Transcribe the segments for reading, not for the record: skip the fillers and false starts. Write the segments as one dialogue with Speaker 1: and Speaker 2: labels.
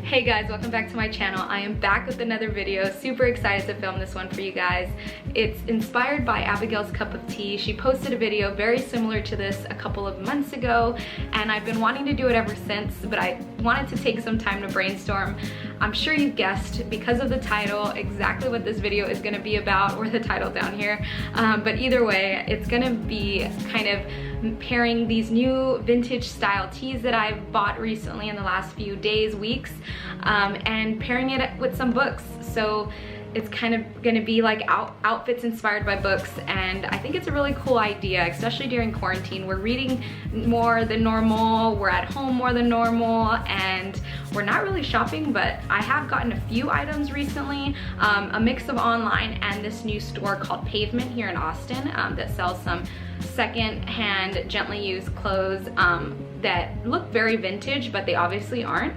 Speaker 1: Hey guys, welcome back to my channel. I am back with another video. Super excited to film this one for you guys. It's inspired by Abigail's Cup of Tea. She posted a video very similar to this a couple of months ago, and I've been wanting to do it ever since, but I wanted to take some time to brainstorm. I'm sure you guessed, because of the title, exactly what this video is gonna be about, or the title down here. But either way, it's gonna be kind of pairing these new vintage style teas that I've bought recently in the last few days, weeks, and pairing it with some books. So it's kind of gonna be like outfits inspired by books, and I think it's a really cool idea, especially during quarantine. We're reading more than normal, we're at home more than normal, and we're not really shopping, but I have gotten a few items recently, a mix of online and this new store called Pavement here in Austin that sells some second-hand, gently used clothes that look very vintage, but they obviously aren't.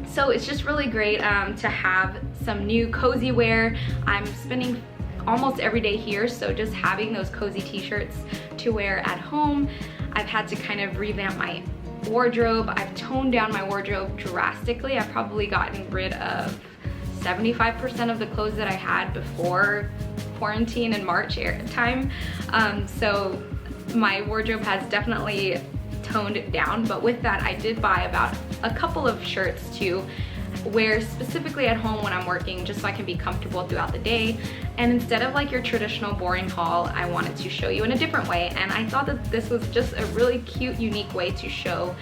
Speaker 1: So it's just really great to have some new cozy wear. I'm spending almost every day here, so just having those cozy t-shirts to wear at home. I've had to kind of revamp my wardrobe. I've toned down my wardrobe drastically. I've probably gotten rid of 75% of the clothes that I had before quarantine and March time. So my wardrobe has definitely toned down, but with that I did buy about a couple of shirts to wear specifically at home when I'm working, just so I can be comfortable throughout the day. And instead of like your traditional boring haul, I wanted to show you in a different way, and I thought that this was just a really cute, unique way to show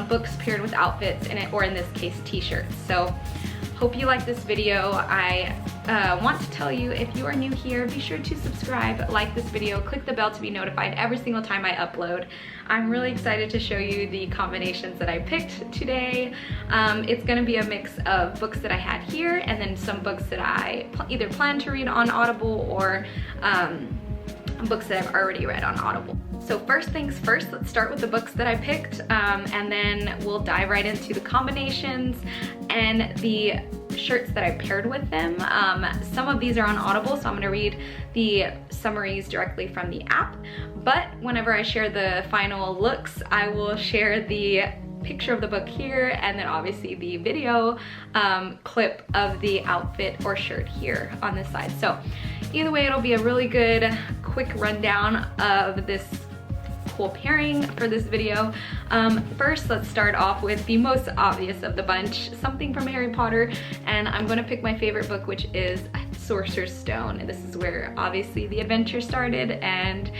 Speaker 1: books paired with outfits in it, or in this case t-shirts. So hope you like this video. I want to tell you, if you are new here, be sure to subscribe, like this video, click the bell to be notified every single time I upload. I'm really excited to show you the combinations that I picked today. It's gonna be a mix of books that I had here, and then some books that I either plan to read on Audible, or books that I've already read on Audible. So first things first, let's start with the books that I picked, and then we'll dive right into the combinations and the shirts that I paired with them. Some of these are on Audible, so I'm gonna read the summaries directly from the app, but whenever I share the final looks, I will share the picture of the book here, and then obviously the video clip of the outfit or shirt here on this side. So either way, it'll be a really good quick rundown of this cool pairing for this video. First, let's start off with the most obvious of the bunch, something from Harry Potter, and I'm gonna pick my favorite book, which is Sorcerer's Stone. And this is where obviously the adventure started, and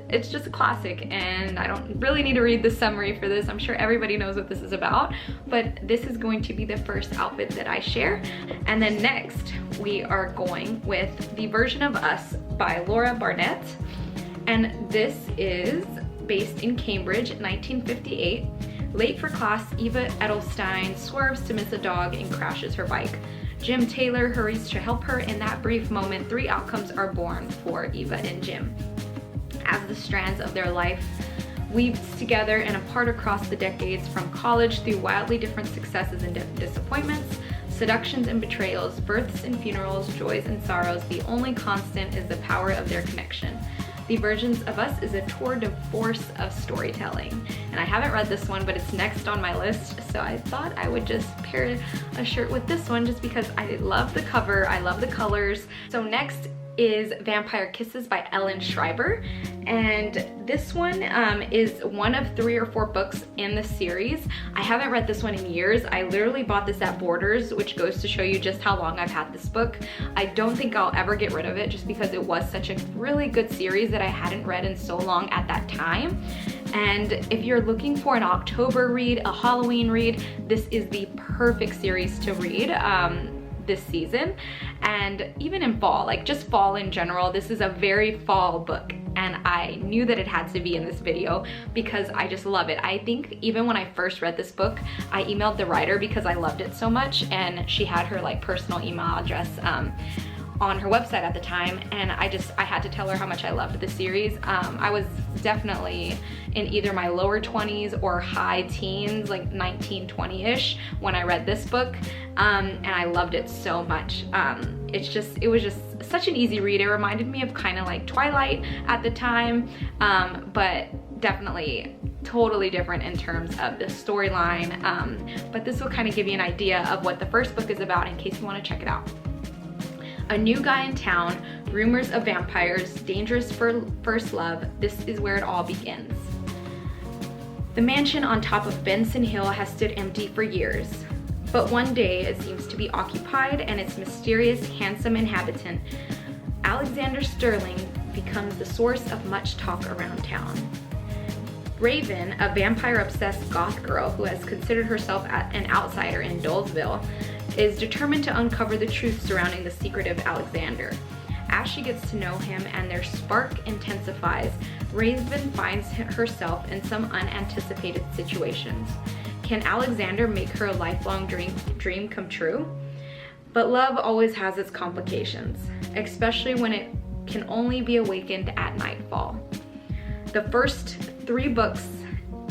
Speaker 1: it's just a classic, and I don't really need to read the summary for this. I'm sure everybody knows what this is about, but this is going to be the first outfit that I share. And then next, we are going with The Version of Us by Laura Barnett, and this is based in Cambridge, 1958. Late for class, Eva Edelstein swerves to miss a dog and crashes her bike. Jim Taylor hurries to help her. In that brief moment, three outcomes are born for Eva and Jim, as the strands of their life weaves together and apart across the decades, from college through wildly different successes and disappointments, seductions and betrayals, births and funerals, joys and sorrows. The only constant is the power of their connection. The Versions of Us is a tour de force of storytelling. And I haven't read this one, but it's next on my list, so I thought I would just pair a shirt with this one just because I love the cover, I love the colors. So next is Vampire Kisses by Ellen Schreiber, and this one is one of 3 or 4 books in the series. I haven't read this one in years. I literally bought this at Borders, which goes to show you just how long I've had this book. I don't think I'll ever get rid of it, just because it was such a really good series that I hadn't read in so long at that time. And if you're looking for an October read, a Halloween read, this is the perfect series to read this season, and even in fall, like just fall in general. This is a very fall book, and I knew that it had to be in this video because I just love it. I think even when I first read this book, I emailed the writer because I loved it so much, and she had her like personal email address on her website at the time, and I had to tell her how much I loved the series. I was definitely in either my lower 20s or high teens, like 19, 20-ish, when I read this book, and I loved it so much. It was just such an easy read. It reminded me of kind of like Twilight at the time, but definitely totally different in terms of the storyline, but this will kind of give you an idea of what the first book is about in case you want to check it out. A new guy in town, rumors of vampires, dangerous for first love, this is where it all begins. The mansion on top of Benson Hill has stood empty for years, but one day it seems to be occupied, and its mysterious, handsome inhabitant, Alexander Sterling, becomes the source of much talk around town. Raven, a vampire-obsessed goth girl who has considered herself an outsider in Dolesville, is determined to uncover the truth surrounding the secretive Alexander. As she gets to know him and their spark intensifies, Raven finds herself in some unanticipated situations. Can Alexander make her lifelong dream come true? But love always has its complications, especially when it can only be awakened at nightfall. The first 3 books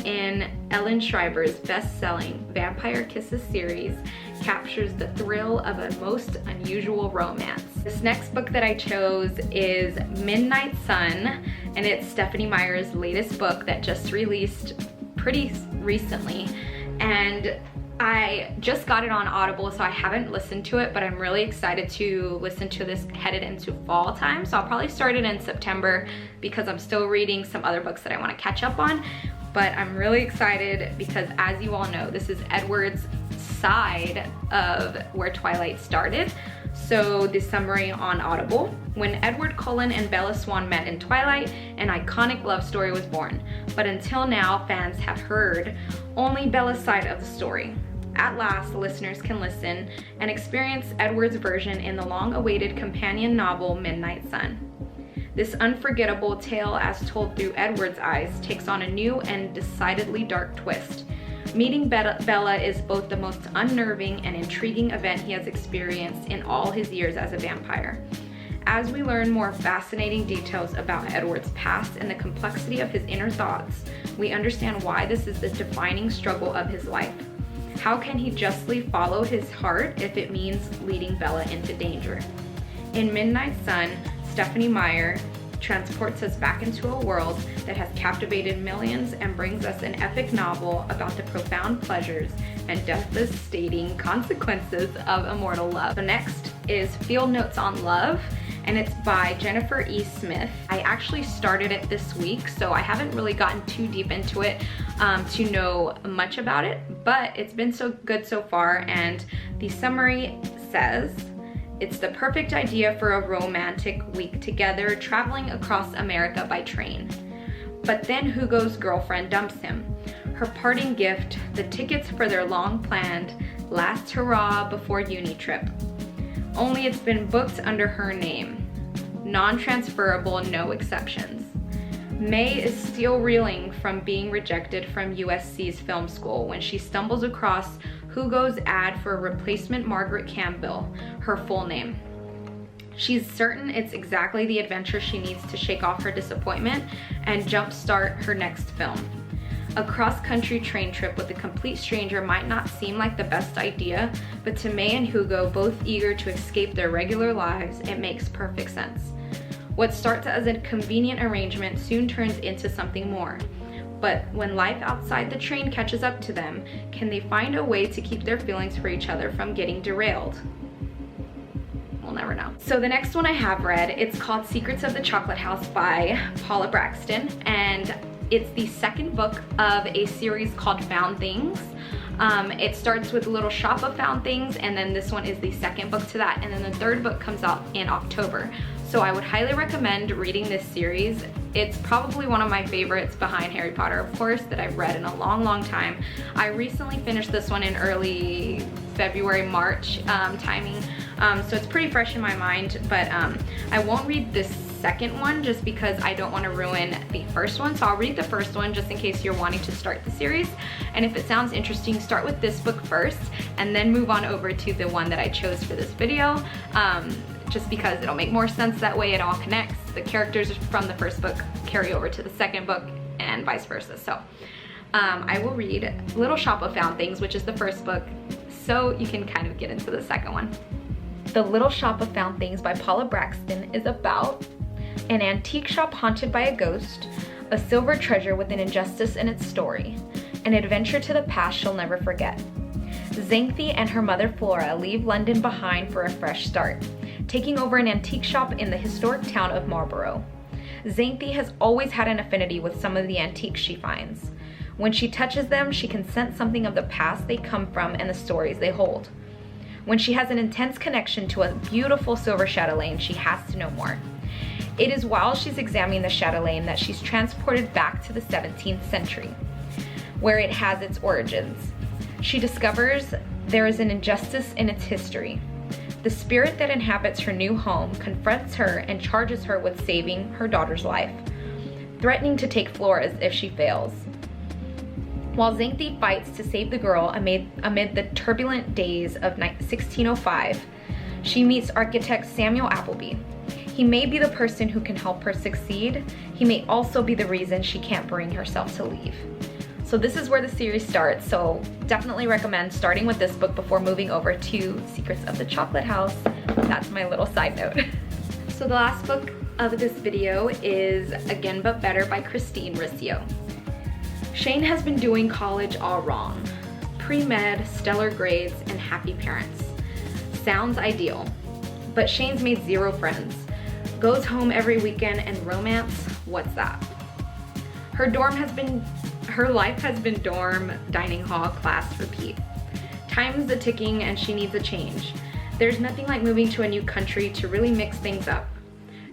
Speaker 1: in Ellen Schreiber's best-selling Vampire Kisses series captures the thrill of a most unusual romance. This next book that I chose is Midnight Sun, and it's Stephenie Meyer's latest book that just released pretty recently. And I just got it on Audible, so I haven't listened to it, but I'm really excited to listen to this headed into fall time. So I'll probably start it in September because I'm still reading some other books that I want to catch up on. But I'm really excited because, as you all know, this is Edward's side of where Twilight started. So the summary on Audible: when Edward Cullen and Bella Swan met in Twilight, an iconic love story was born. But until now, fans have heard only Bella's side of the story. At last, listeners can listen and experience Edward's version in the long-awaited companion novel Midnight Sun. This unforgettable tale, as told through Edward's eyes, takes on a new and decidedly dark twist. Meeting Bella is both the most unnerving and intriguing event he has experienced in all his years as a vampire. As we learn more fascinating details about Edward's past and the complexity of his inner thoughts, we understand why this is the defining struggle of his life. How can he justly follow his heart if it means leading Bella into danger? In Midnight Sun, Stephenie Meyer transports us back into a world that has captivated millions and brings us an epic novel about the profound pleasures and devastating consequences of immortal love. So next is Field Notes on Love, and it's by Jennifer E. Smith. I actually started it this week, so I haven't really gotten too deep into it to know much about it, but it's been so good so far. And the summary says, it's the perfect idea for a romantic week together, traveling across America by train. But then Hugo's girlfriend dumps him. Her parting gift, the tickets for their long-planned last hurrah before uni trip. Only it's been booked under her name. Non-transferable, no exceptions. May is still reeling from being rejected from USC's film school when she stumbles across Hugo's ad for a replacement Margaret Campbell, her full name. She's certain it's exactly the adventure she needs to shake off her disappointment and jumpstart her next film. A cross-country train trip with a complete stranger might not seem like the best idea, but to May and Hugo, both eager to escape their regular lives, it makes perfect sense. What starts as a convenient arrangement soon turns into something more. But when life outside the train catches up to them, can they find a way to keep their feelings for each other from getting derailed? We'll never know. So the next one I have read, it's called Secrets of the Chocolate House by Paula Braxton, and it's the second book of a series called Found Things. It starts with Little Shop of Found Things, and then this one is the second book to that, and then the third book comes out in October. So I would highly recommend reading this series. It's probably one of my favorites behind Harry Potter, of course, that I've read in a long, long time. I recently finished this one in early February, March timing, so it's pretty fresh in my mind, but I won't read this second one just because I don't want to ruin the first one. So I'll read the first one just in case you're wanting to start the series. And if it sounds interesting, start with this book first and then move on over to the one that I chose for this video. Just because it'll make more sense that way, it all connects. The characters from the first book carry over to the second book and vice versa. So I will read Little Shop of Found Things, which is the first book, so you can kind of get into the second one. The Little Shop of Found Things by Paula Braxton is about an antique shop haunted by a ghost, a silver treasure with an injustice in its story, an adventure to the past she'll never forget. Xanthi and her mother Flora leave London behind for a fresh start, taking over an antique shop in the historic town of Marlborough. Xanthi has always had an affinity with some of the antiques she finds. When she touches them, she can sense something of the past they come from and the stories they hold. When she has an intense connection to a beautiful silver chatelaine, she has to know more. It is while she's examining the chatelaine that she's transported back to the 17th century, where it has its origins. She discovers there is an injustice in its history. The spirit that inhabits her new home confronts her and charges her with saving her daughter's life, threatening to take Flora's if she fails. While Xanthi fights to save the girl amid the turbulent days of 1605, she meets architect Samuel Appleby. He may be the person who can help her succeed. He may also be the reason she can't bring herself to leave. So this is where the series starts, so definitely recommend starting with this book before moving over to Secrets of the Chocolate House. That's my little side note. So the last book of this video is Again But Better by Christine Riccio. Shane has been doing college all wrong. Pre-med, stellar grades, and happy parents. Sounds ideal, but Shane's made zero friends. Goes home every weekend and romance, what's that? Her life has been dorm, dining hall, class, repeat. Time's a-ticking and she needs a change. There's nothing like moving to a new country to really mix things up.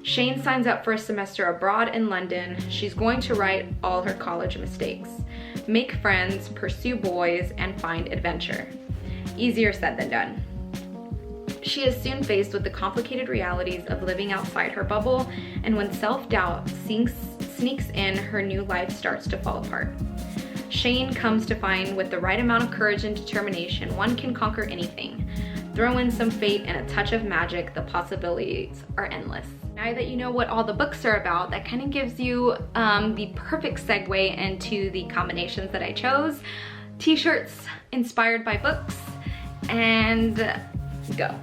Speaker 1: Shane signs up for a semester abroad in London. She's going to write all her college mistakes, make friends, pursue boys, and find adventure. Easier said than done. She is soon faced with the complicated realities of living outside her bubble, and when self-doubt sneaks in, her new life starts to fall apart. Shane comes to find with the right amount of courage and determination, one can conquer anything. Throw in some fate and a touch of magic, the possibilities are endless. Now that you know what all the books are about, that kind of gives you the perfect segue into the combinations that I chose. T-shirts inspired by books, and go.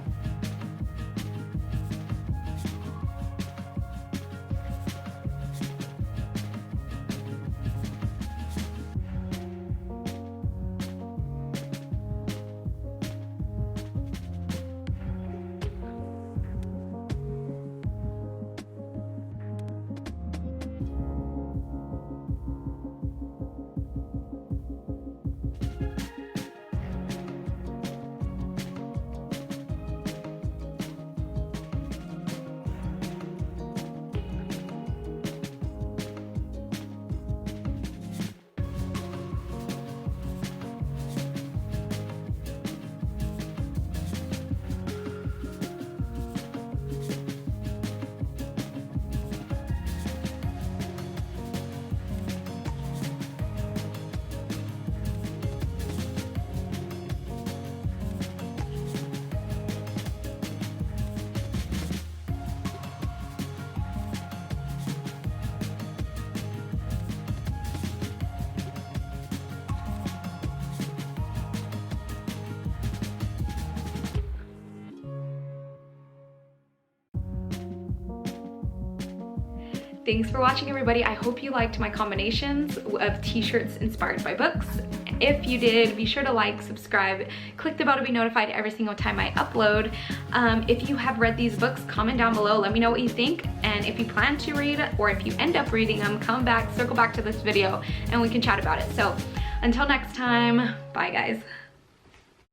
Speaker 1: Thanks for watching, everybody. I hope you liked my combinations of t-shirts inspired by books. If you did, be sure to like, subscribe, click the bell to be notified every single time I upload. If you have read these books, comment down below, let me know what you think. And if you plan to read, or if you end up reading them, come back, circle back to this video, and we can chat about it. So until next time, bye guys.